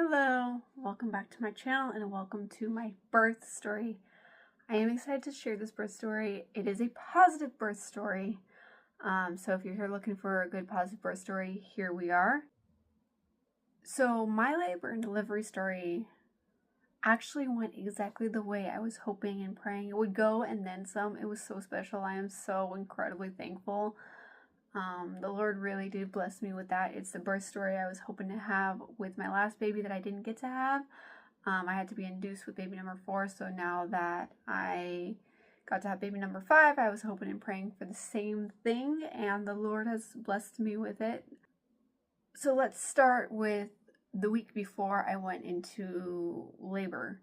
Hello, welcome back to my channel and welcome to my birth story. I am excited to share this birth story. It is a positive birth story. So if you're here looking for a good positive birth story, here we are. So my labor and delivery story actually went exactly the way I was hoping and praying it would go, and then some. It was so special. I am so incredibly thankful. The Lord really did bless me with that. It's the birth story I was hoping to have with my last baby that I didn't get to have. I had to be induced with baby number 4, so now that I got to have baby number 5, I was hoping and praying for the same thing, and the Lord has blessed me with it. So let's start with the week before I went into labor.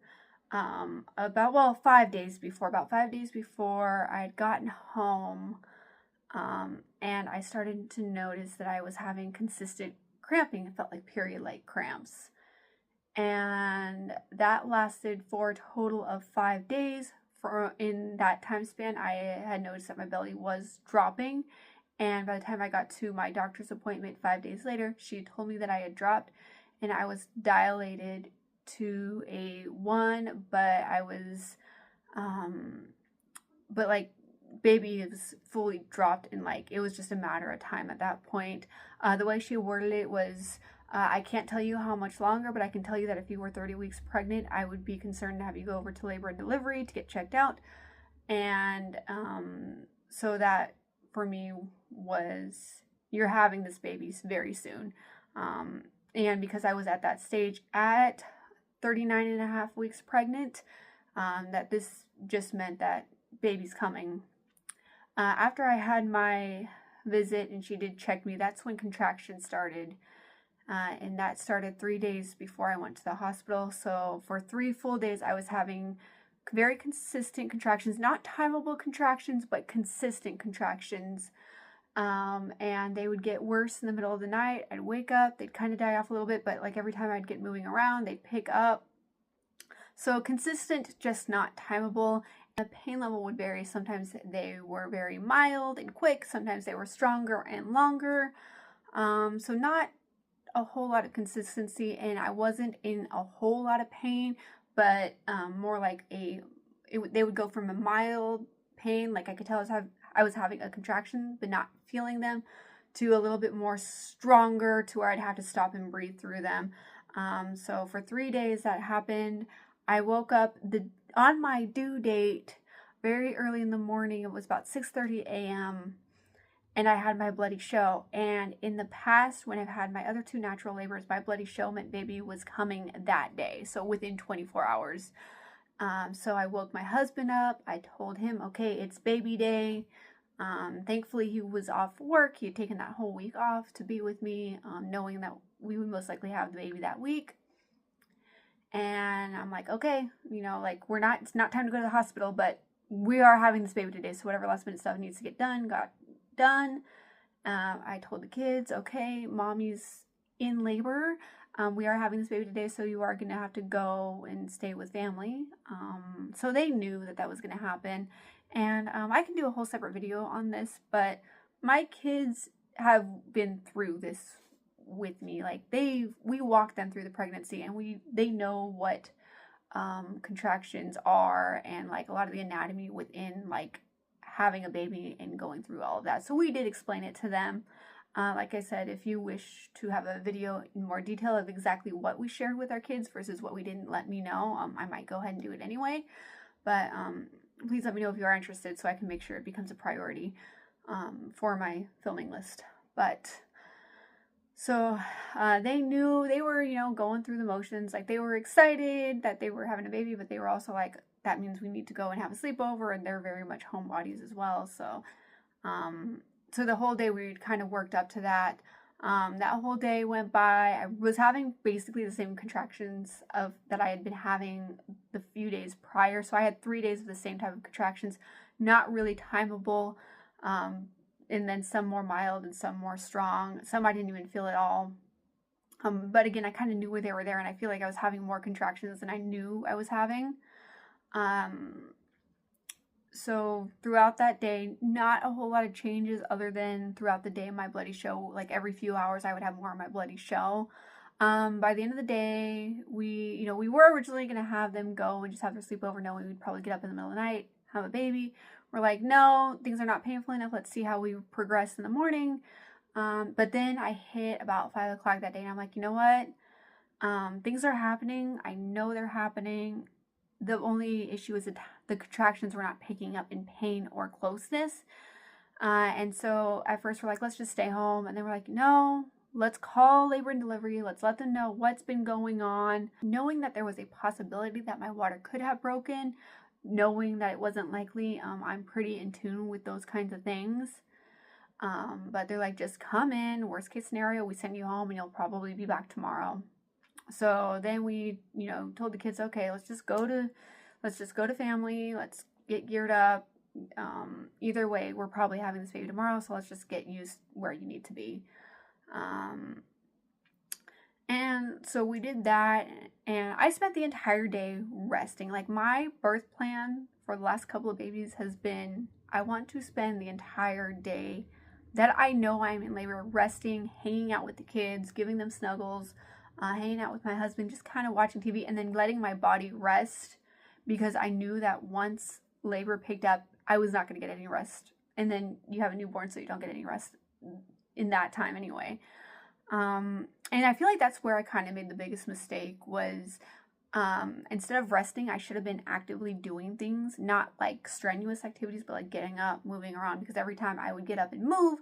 About 5 days before. About 5 days before I had gotten home, and I started to notice that I was having consistent cramping. It felt like period-like cramps. And that lasted for a total of 5 days. In that time span, I had noticed that my belly was dropping. And by the time I got to my doctor's appointment 5 days later, she told me that I had dropped and I was dilated to a 1, but I was, baby was fully dropped, and it was just a matter of time at that point. The way she worded it was, I can't tell you how much longer, but I can tell you that if you were 30 weeks pregnant, I would be concerned to have you go over to labor and delivery to get checked out. And so that for me was, you're having this baby very soon. And because I was at that stage at 39 and a half weeks pregnant, that this just meant that baby's coming. After I had my visit and she did check me, that's when contractions started. And that started 3 days before I went to the hospital. So for 3 full days, I was having very consistent contractions, not timeable contractions, but consistent contractions. And they would get worse in the middle of the night. I'd wake up, they'd kind of die off a little bit, but every time I'd get moving around, they'd pick up. So consistent, just not timeable. The pain level would vary. Sometimes they were very mild and quick. Sometimes they were stronger and longer. So not a whole lot of consistency, and I wasn't in a whole lot of pain, but more like they would go from a mild pain, like I could tell I was having a contraction but not feeling them, to a little bit more stronger to where I'd have to stop and breathe through them. So for 3 days that happened. I woke up on my due date very early in the morning. It was about 6:30 a.m. and I had my bloody show. And in the past, when I've had my other 2 natural labors, my bloody show meant baby was coming that day, so within 24 hours. So I woke my husband up. I told him, okay, it's baby day. Thankfully, he was off work. He had taken that whole week off to be with me, knowing that we would most likely have the baby that week. And I'm like, okay, it's not time to go to the hospital, but we are having this baby today, so whatever last minute stuff needs to get done got done. I told the kids, okay, mommy's in labor. We are having this baby today, so you are going to have to go and stay with family. So they knew that was going to happen. And I can do a whole separate video on this, but my kids have been through this with me. We walked them through the pregnancy, and they know what contractions are, and a lot of the anatomy within having a baby and going through all of that. So we did explain it to them. Like I said, if you wish to have a video in more detail of exactly what we shared with our kids versus what we didn't, let me know. I might go ahead and do it anyway. But please let me know if you are interested so I can make sure it becomes a priority for my filming list. So they knew, they were, going through the motions. They were excited that they were having a baby, but they were also like, that means we need to go and have a sleepover, and they're very much homebodies as well. So, so the whole day we kind of worked up to that. That whole day went by. I was having basically the same contractions that I had been having the few days prior. So I had 3 days of the same type of contractions, not really timeable. And then some more mild and some more strong. Some I didn't even feel at all. But again, I kind of knew they were there, and I feel like I was having more contractions than I knew I was having. So throughout that day, not a whole lot of changes other than throughout the day my bloody show, every few hours I would have more of my bloody show. By the end of the day, we were originally going to have them go and just have their sleepover, knowing we'd probably get up in the middle of the night, have a baby. We're like, no, things are not painful enough. Let's see how we progress in the morning. But then I hit about 5 o'clock that day, and I'm like, you know what? Things are happening. I know they're happening. The only issue is that the contractions were not picking up in pain or closeness. And so at first we're like, let's just stay home. And then we're like, no, let's call labor and delivery. Let's let them know what's been going on. Knowing that there was a possibility that my water could have broken, knowing that it wasn't likely, I'm pretty in tune with those kinds of things. But they're like, just come in. Worst case scenario, we send you home and you'll probably be back tomorrow. So then we, told the kids, okay, let's just go to family. Let's get geared up. Either way, we're probably having this baby tomorrow, so let's just get used where you need to be. And so we did that, and I spent the entire day resting. Like, my birth plan for the last couple of babies has been, I want to spend the entire day that I know I'm in labor resting, hanging out with the kids, giving them snuggles, hanging out with my husband, just kind of watching TV, and then letting my body rest, because I knew that once labor picked up, I was not going to get any rest. And then you have a newborn, so you don't get any rest in that time anyway. And I feel like that's where I kind of made the biggest mistake was, instead of resting, I should have been actively doing things, not like strenuous activities, but like getting up, moving around, because every time I would get up and move,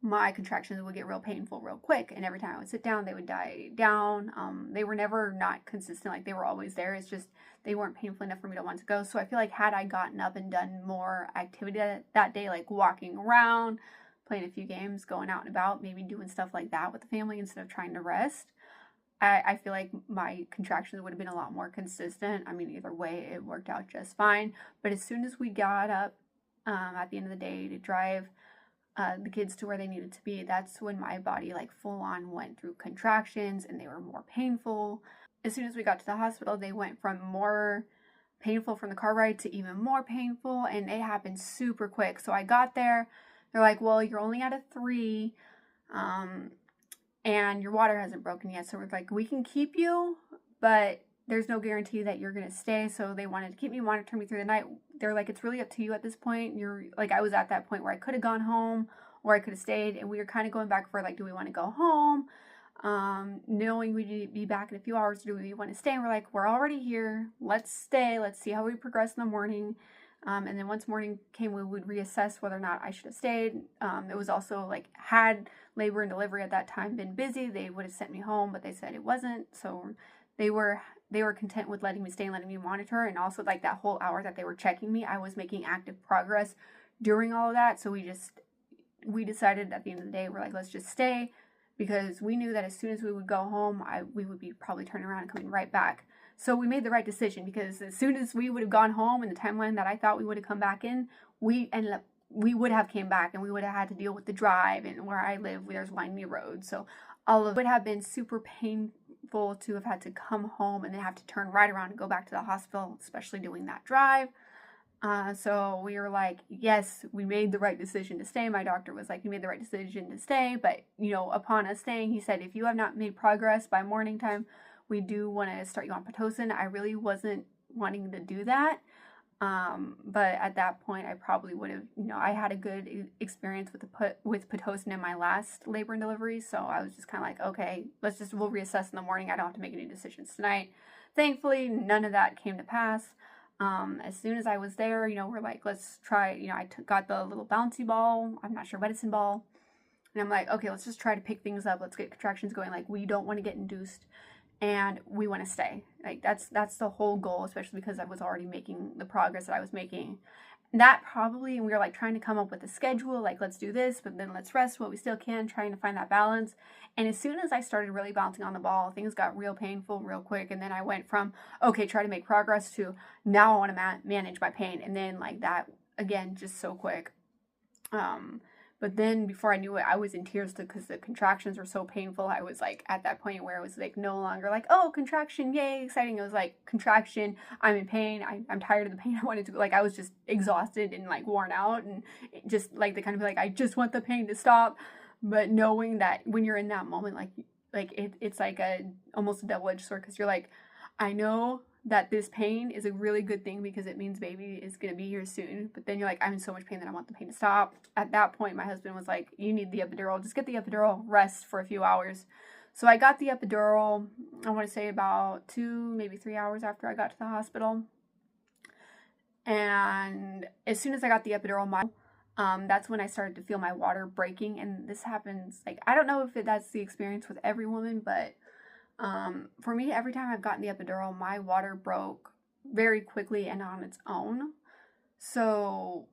my contractions would get real painful real quick, and every time I would sit down, they would die down. They were never not consistent, like they were always there. It's just they weren't painful enough for me to want to go. So I feel like had I gotten up and done more activity that day, like walking around, playing a few games, going out and about, maybe doing stuff like that with the family instead of trying to rest, I feel like my contractions would have been a lot more consistent. I mean, either way, it worked out just fine. But as soon as we got up at the end of the day to drive the kids to where they needed to be, that's when my body like full on went through contractions, and they were more painful. As soon as we got to the hospital, they went from more painful from the car ride to even more painful, and it happened super quick. So I got there, they're like, well, you're only at a 3, and your water hasn't broken yet. So we're like, we can keep you, but there's no guarantee that you're going to stay. So they wanted to keep me, monitor me through the night. They're like, it's really up to you at this point. You're like, I was at that point where I could have gone home or I could have stayed. And we were kind of going back for like, do we want to go home? Knowing we'd be back in a few hours, do we want to stay? And we're like, we're already here. Let's stay. Let's see how we progress in the morning. And then once morning came, we would reassess whether or not I should have stayed. It was also like, had labor and delivery at that time been busy, they would have sent me home, but they said it wasn't. So they were content with letting me stay and letting me monitor. And also like that whole hour that they were checking me, I was making active progress during all of that. So we decided at the end of the day, we're like, let's just stay, because we knew that as soon as we would go home, we would be probably turning around and coming right back. So we made the right decision, because as soon as we would have gone home in the timeline that I thought we would have come back in, we would have came back, and we would have had to deal with the drive, and where I live, there's windy roads. So all of it would have been super painful to have had to come home and then have to turn right around and go back to the hospital, especially doing that drive. So we were like, yes, we made the right decision to stay. My doctor was like, you made the right decision to stay. But, upon us staying, he said, if you have not made progress by morning time, we do want to start you on Pitocin. I really wasn't wanting to do that. But at that point, I probably would have, I had a good experience with Pitocin in my last labor and delivery. So I was just kind of like, okay, we'll reassess in the morning. I don't have to make any decisions tonight. Thankfully, none of that came to pass. As soon as I was there, we're like, let's try, I got the little bouncy ball. I'm not sure, medicine ball. And I'm like, okay, let's just try to pick things up. Let's get contractions going. Like, we don't want to get induced, and we want to stay. Like, that's the whole goal, especially because I was already making the progress that I was making. And we were like trying to come up with a schedule, like, let's do this, but then let's rest what we still can, trying to find that balance. And as soon as I started really bouncing on the ball, things got real painful real quick. And then I went from, okay, try to make progress, to now I want to manage my pain. And then like that, again, just so quick. But then before I knew it, I was in tears because the contractions were so painful. I was like at that point where it was like no longer like, oh, contraction, yay, exciting. It was like, contraction, I'm in pain. I'm tired of the pain. I wanted to go, like, I was just exhausted and like worn out, and just like the kind of like, I just want the pain to stop. But knowing that when you're in that moment, like, like, it's like almost a double-edged sword, because you're like, I know that this pain is a really good thing because it means baby is going to be here soon. But then you're like, I'm in so much pain that I want the pain to stop. At that point, my husband was like, you need the epidural. Just get the epidural, rest for a few hours. So I got the epidural, I want to say about 2, maybe 3 hours after I got to the hospital. And as soon as I got the epidural, that's when I started to feel my water breaking. And this happens, like, I don't know if that's the experience with every woman, but for me, every time I've gotten the epidural, my water broke very quickly and on its own. So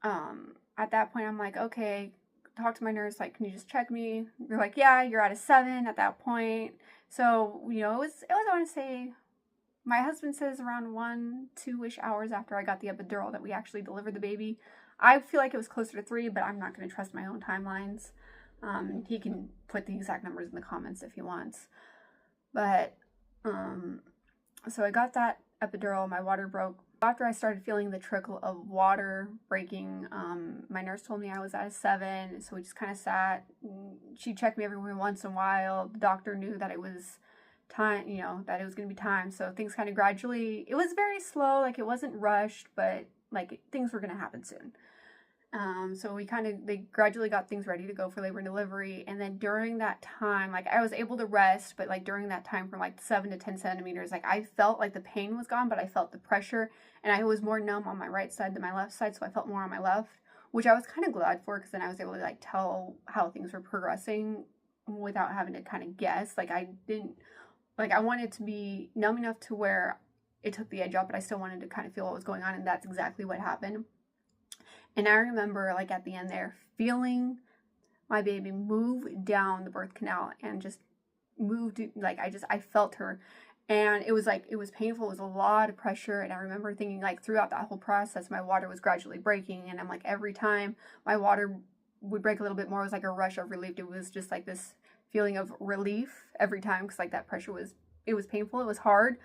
at that point, I'm like, okay, talk to my nurse, like, can you just check me? They're like, yeah, you're at a 7 at that point. So, you know, it was I want to say, my husband says around 1, 2-ish hours after I got the epidural that we actually delivered the baby. I feel like it was closer to 3, but I'm not going to trust my own timelines. He can put the exact numbers in the comments if he wants. But, so I got that epidural, my water broke. After I started feeling the trickle of water breaking, my nurse told me I was at a 7, so we just kind of sat. She checked me every once in a while. The doctor knew that it was time, you know, that it was going to be time, so things kind of gradually, it was very slow, like it wasn't rushed, but like things were going to happen soon. So they gradually got things ready to go for labor and delivery. And then during that time, like I was able to rest, but like during that time from like 7 to 10 centimeters, like I felt like the pain was gone, but I felt the pressure, and I was more numb on my right side than my left side. So I felt more on my left, which I was kind of glad for, because then I was able to like tell how things were progressing without having to kind of guess. Like I wanted to be numb enough to where it took the edge off, but I still wanted to kind of feel what was going on. And that's exactly what happened. And I remember, like, at the end there, feeling my baby move down the birth canal and just moved, like, I felt her. And it was like, it was painful. It was a lot of pressure. And I remember thinking, like, throughout that whole process, my water was gradually breaking. And I'm like, every time my water would break a little bit more, it was like a rush of relief. It was just like this feeling of relief every time, because, like, that pressure it was painful. It was hard.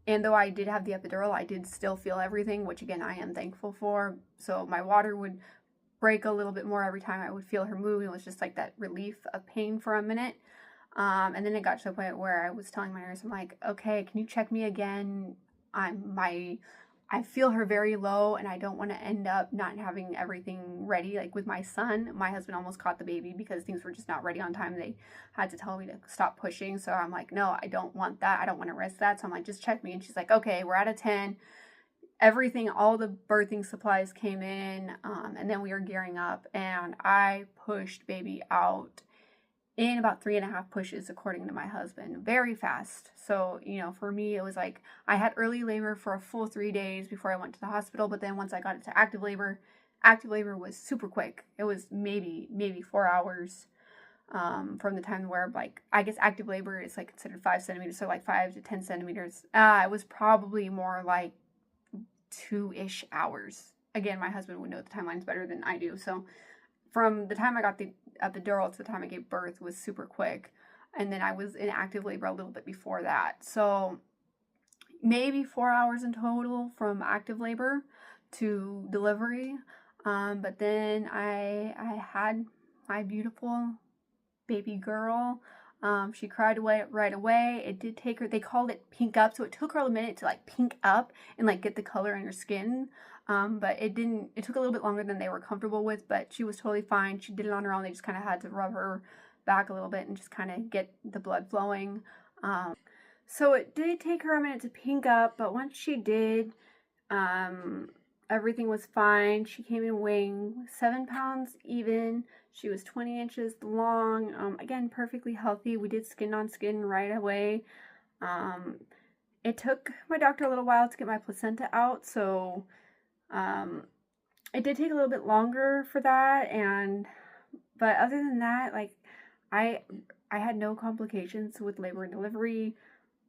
And though I did have the epidural, I did still feel everything, which again, I am thankful for. So my water would break a little bit more every time I would feel her move. It was just like that relief of pain for a minute. And then it got to the point where I was telling my nurse, I'm like, okay, can you check me again? I feel her very low, and I don't want to end up not having everything ready. Like with my son, my husband almost caught the baby because things were just not ready on time. They had to tell me to stop pushing. So I'm like, no, I don't want that. I don't want to risk that. So I'm like, just check me. And she's like, okay, we're at a 10. Everything, all the birthing supplies came in, and then we were gearing up, and I pushed baby out in about 3.5 pushes, according to my husband, very fast. So, you know, for me, it was like I had early labor for a full 3 days before I went to the hospital. But then once I got into active labor was super quick. It was maybe 4 hours from the time where, like, I guess active labor is like considered 5 centimeters, so like 5 to 10 centimeters. It was probably more like 2-ish hours. Again, my husband would know the timelines better than I do. So from the time I got the epidural to the time I gave birth was super quick. And then I was in active labor a little bit before that. So maybe 4 hours in total from active labor to delivery. But then I had my beautiful baby girl. She cried right away. It did take her, they called it pink up. So it took her a minute to like pink up and like get the color in her skin. But it took a little bit longer than they were comfortable with, but she was totally fine. She did it on her own. They just kind of had to rub her back a little bit and just kind of get the blood flowing. So it did take her a minute to pink up, but once she did, everything was fine. She came in weighing 7 pounds even. She was 20 inches long. Again, perfectly healthy. We did skin on skin right away. It took my doctor a little while to get my placenta out, so it did take a little bit longer for that, but other than that, like, I had no complications with labor and delivery.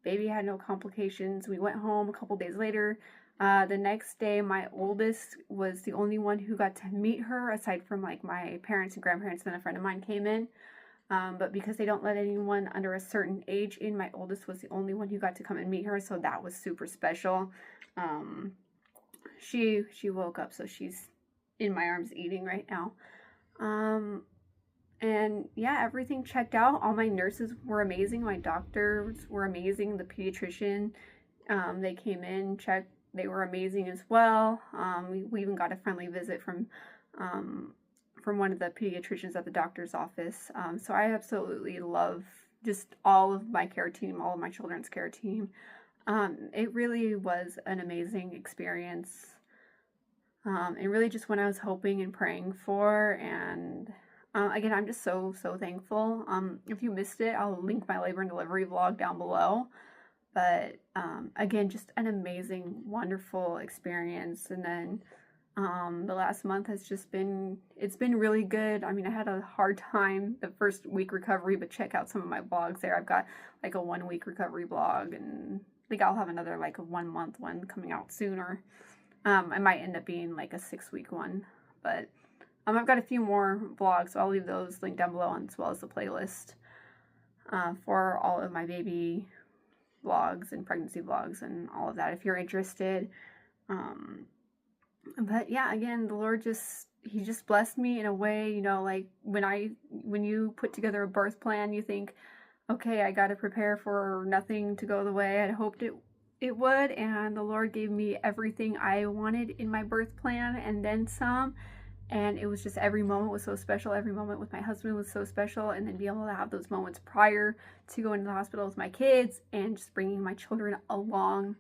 Baby had no complications. We went home a couple days later. The next day, my oldest was the only one who got to meet her, aside from like my parents and grandparents, and then a friend of mine came in. But because they don't let anyone under a certain age in, my oldest was the only one who got to come and meet her, so that was super special. She woke up, so she's in my arms eating right now. And yeah, everything checked out. All my nurses were amazing. My doctors were amazing. The pediatrician, they came in, checked. They were amazing as well. We even got a friendly visit from one of the pediatricians at the doctor's office. So I absolutely love just all of my care team, all of my children's care team. It really was an amazing experience. And really just what I was hoping and praying for. And again, I'm just so thankful. If you missed it, I'll link my labor and delivery vlog down below. But again, just an amazing, wonderful experience. And then the last month has just been, it's been really good. I mean, I had a hard time the first week recovery, but check out some of my vlogs there. I've got like a 1 week recovery vlog, and I think I'll have another like a 1 month one coming out sooner. I might end up being like a 6 week one, but I've got a few more vlogs, so I'll leave those linked down below, as well as the playlist for all of my baby vlogs and pregnancy vlogs and all of that if you're interested. But yeah, again, the Lord he just blessed me in a way, you know, like when you put together a birth plan, you think, okay, I got to prepare for nothing to go the way I hoped it would, and the Lord gave me everything I wanted in my birth plan and then some. And it was just, every moment was so special. Every moment with my husband was so special. And then be able to have those moments prior to going to the hospital with my kids, and just bringing my children along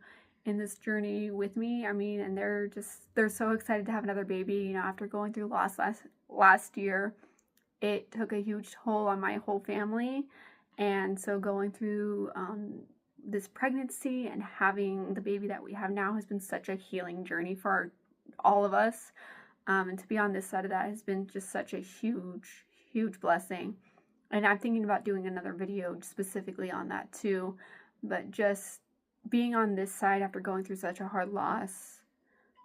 in this journey with me. I mean, and they're so excited to have another baby. You know, after going through loss last year, it took a huge toll on my whole family. And so going through this pregnancy and having the baby that we have now has been such a healing journey for all of us. And to be on this side of that has been just such a huge blessing. And I'm thinking about doing another video specifically on that too. But just being on this side after going through such a hard loss,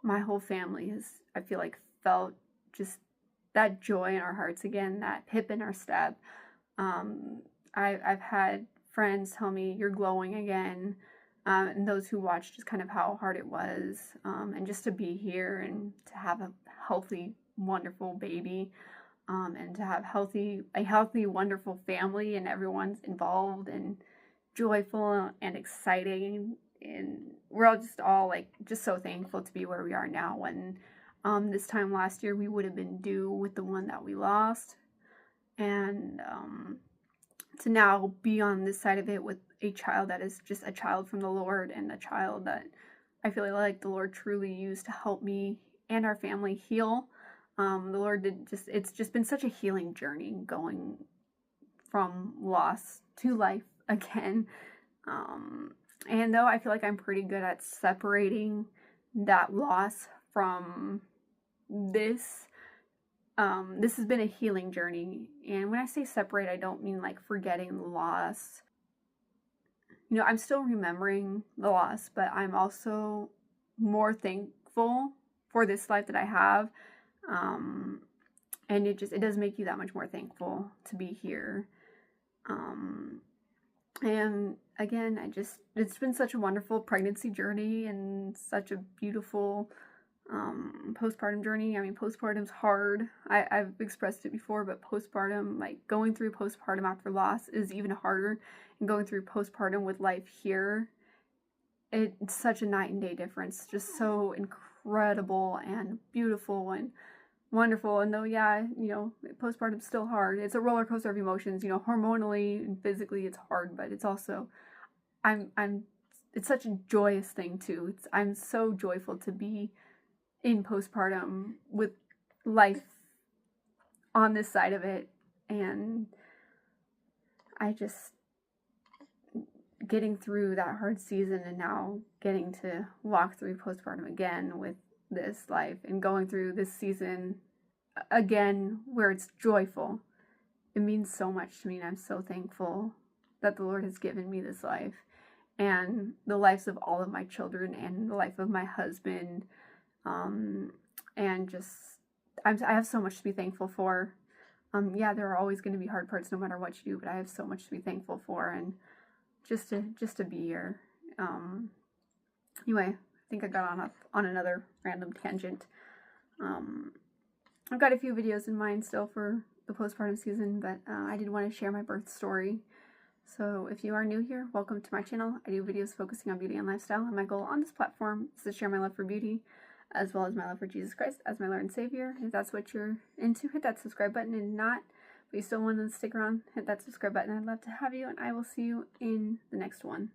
my whole family has, I feel like, felt just that joy in our hearts again, that pip in our step. I've had friends tell me, you're glowing again. And those who watched just kind of how hard it was. And just to be here and to have a healthy, wonderful baby. And to have a healthy, wonderful family, and everyone's involved and joyful and exciting. And we're all like just so thankful to be where we are now, when this time last year we would have been due with the one that we lost. And to now be on this side of it with a child that is just a child from the Lord, and a child that I feel like the Lord truly used to help me and our family heal. The Lord it's just been such a healing journey, going from loss to life again. And though I feel like I'm pretty good at separating that loss from this, this has been a healing journey. And when I say separate, I don't mean like forgetting the loss. You know, I'm still remembering the loss, but I'm also more thankful for this life that I have. And it does make you that much more thankful to be here. And again, it's been such a wonderful pregnancy journey, and such a beautiful postpartum journey. I mean, postpartum's hard. I've expressed it before, but postpartum, like going through postpartum after loss, is even harder. And going through postpartum with life here, it's such a night and day difference. Just so incredible and beautiful and wonderful. And though, yeah, you know, postpartum's still hard. It's a roller coaster of emotions. You know, hormonally and physically, it's hard, but it's also, it's such a joyous thing too. I'm so joyful to be in postpartum with life on this side of it. And getting through that hard season, and now getting to walk through postpartum again with this life, and going through this season again where it's joyful. It means so much to me, and I'm so thankful that the Lord has given me this life, and the lives of all of my children, and the life of my husband. And just, I have so much to be thankful for. Yeah, there are always going to be hard parts no matter what you do, but I have so much to be thankful for, and just to be here. Anyway, I think I got on another random tangent. I've got a few videos in mind still for the postpartum season, but I did want to share my birth story. So if you are new here, welcome to my channel. I do videos focusing on beauty and lifestyle, and my goal on this platform is to share my love for beauty, as well as my love for Jesus Christ as my Lord and Savior. If that's what you're into, hit that subscribe button, and not, but you still want to stick around, hit that subscribe button. I'd love to have you, and I will see you in the next one.